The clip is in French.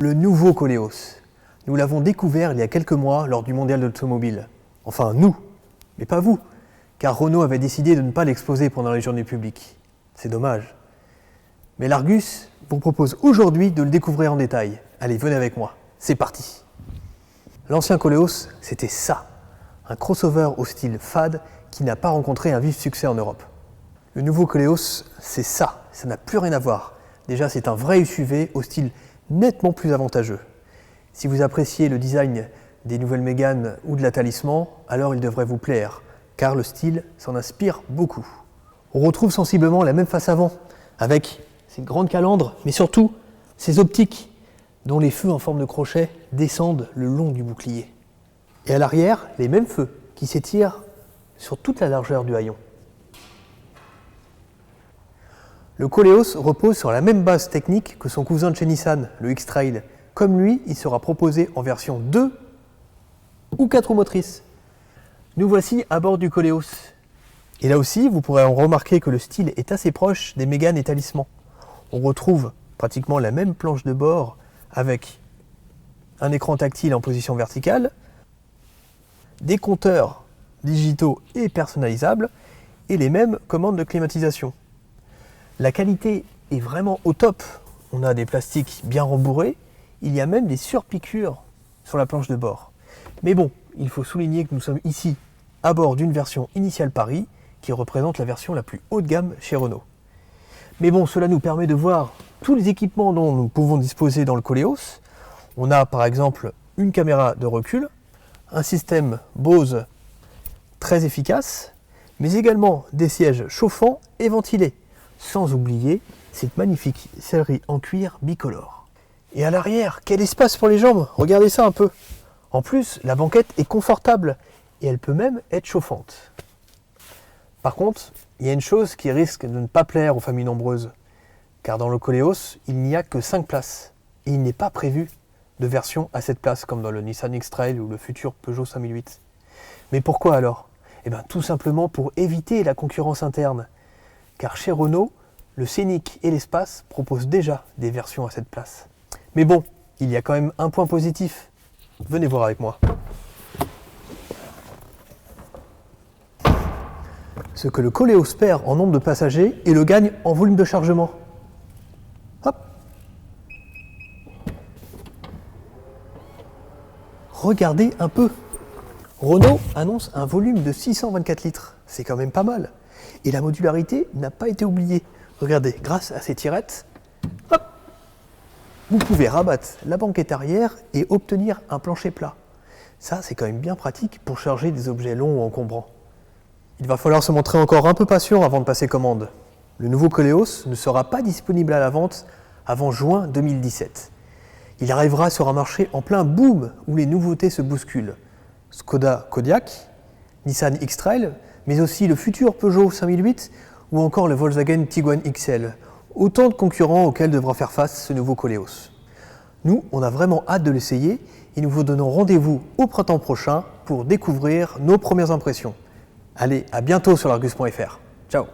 Le nouveau Koleos. Nous l'avons découvert il y a quelques mois lors du mondial de l'automobile. Enfin, nous, mais pas vous, car Renault avait décidé de ne pas l'exposer pendant les journées publiques. C'est dommage. Mais l'Argus vous propose aujourd'hui de le découvrir en détail. Allez, venez avec moi, c'est parti. L'ancien Koleos, c'était ça, un crossover au style fade qui n'a pas rencontré un vif succès en Europe. Le nouveau Koleos, c'est ça n'a plus rien à voir. Déjà, c'est un vrai SUV au style nettement plus avantageux. Si vous appréciez le design des nouvelles Mégane ou de la Talisman, alors il devrait vous plaire, car le style s'en inspire beaucoup. On retrouve sensiblement la même face avant, avec ces grandes calandres, mais surtout ces optiques, dont les feux en forme de crochet descendent le long du bouclier. Et à l'arrière, les mêmes feux qui s'étirent sur toute la largeur du haillon. Le Koleos repose sur la même base technique que son cousin de chez Nissan, le X-Trail. Comme lui, il sera proposé en version 2 ou 4 roues motrices. Nous voici à bord du Koleos. Et là aussi, vous pourrez en remarquer que le style est assez proche des Mégane et Talisman. On retrouve pratiquement la même planche de bord avec un écran tactile en position verticale, des compteurs digitaux et personnalisables et les mêmes commandes de climatisation. La qualité est vraiment au top. On a des plastiques bien rembourrés. Il y a même des surpiqûres sur la planche de bord. Mais bon, il faut souligner que nous sommes ici à bord d'une version initiale Paris qui représente la version la plus haut de gamme chez Renault. Mais bon, cela nous permet de voir tous les équipements dont nous pouvons disposer dans le Koleos. On a par exemple une caméra de recul, un système Bose très efficace, mais également des sièges chauffants et ventilés. Sans oublier cette magnifique sellerie en cuir bicolore. Et à l'arrière, quel espace pour les jambes! Regardez ça un peu. En plus, la banquette est confortable et elle peut même être chauffante. Par contre, il y a une chose qui risque de ne pas plaire aux familles nombreuses. Car dans le Koleos, il n'y a que 5 places. Et il n'est pas prévu de version à 7 places comme dans le Nissan X-Trail ou le futur Peugeot 5008. Mais pourquoi alors? Eh bien tout simplement pour éviter la concurrence interne. Car chez Renault, le Scénic et l'Espace proposent déjà des versions à 7 places. Mais bon, il y a quand même un point positif. Venez voir avec moi. Ce que le Koleos perd en nombre de passagers et le gagne en volume de chargement. Hop. Regardez un peu. Renault annonce un volume de 624 litres. C'est quand même pas mal. Et la modularité n'a pas été oubliée. Regardez, grâce à ces tirettes, hop, vous pouvez rabattre la banquette arrière et obtenir un plancher plat. Ça, c'est quand même bien pratique pour charger des objets longs ou encombrants. Il va falloir se montrer encore un peu patient avant de passer commande. Le nouveau Koleos ne sera pas disponible à la vente avant juin 2017. Il arrivera sur un marché en plein boom où les nouveautés se bousculent. Skoda Kodiaq, Nissan X-Trail, mais aussi le futur Peugeot 5008 ou encore le Volkswagen Tiguan XL. Autant de concurrents auxquels devra faire face ce nouveau Koleos. Nous, on a vraiment hâte de l'essayer et nous vous donnons rendez-vous au printemps prochain pour découvrir nos premières impressions. Allez, à bientôt sur l'Argus.fr. Ciao!